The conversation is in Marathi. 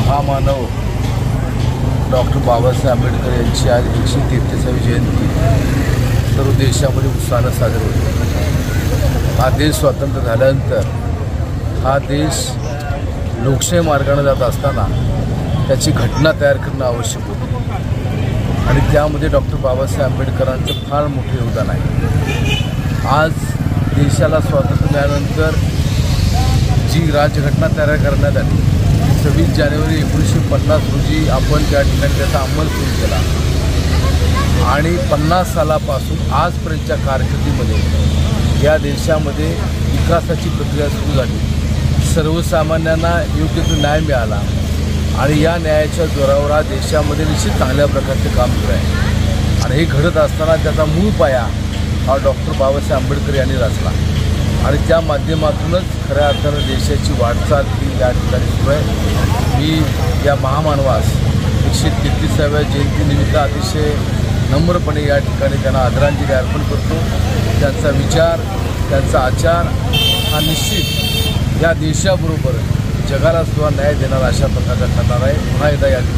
महामानव डॉक्टर बाबासाहेब आंबेडकर यांची आज 133वी जयंती सर्व देशामध्ये उत्साहानं साजरी होते। हा देश स्वतंत्र झाल्यानंतर हा देश लोकशाही मार्गाने जात असताना त्याची घटना तयार करणं आवश्यक होतं आणि त्यामध्ये डॉक्टर बाबासाहेब आंबेडकरांचं फार मोठं योगदान आहे। आज देशाला स्वातंत्र्य मिळाल्यानंतर जी राज्यघटना तयार करण्यात आली 26 जानेवारी 1950 रोजी आपण त्या ठिकाणी त्याचा अंमल सुरू केला आणि 50 सालापासून आजपर्यंतच्या कारकिर्दीमध्ये या देशामध्ये विकासाची प्रक्रिया सुरू झाली। सर्वसामान्यांना योग्य तो न्याय मिळाला आणि या न्यायाच्या जोरावर हा देशामध्ये निश्चित चांगल्या प्रकारचे काम सुरू आहे आणि हे घडत असताना त्याचा मूळ पाया हा डॉक्टर बाबासाहेब आंबेडकर यांनी रचला आणि त्या माध्यमातूनच खऱ्या अर्थानं देशाची वाटचाल ही या ठिकाणी सुरू आहे। मी या महामानवास 133व्या जयंतीनिमित्त अतिशय नम्रपणे या ठिकाणी त्यांना आदरांजली अर्पण करतो। त्यांचा विचार त्यांचा आचार हा निश्चित या देशाबरोबर जगाला सुद्धा न्याय देणारा अशा प्रकारचा ठरणार आहे। पुन्हा एकदा या ठिकाणी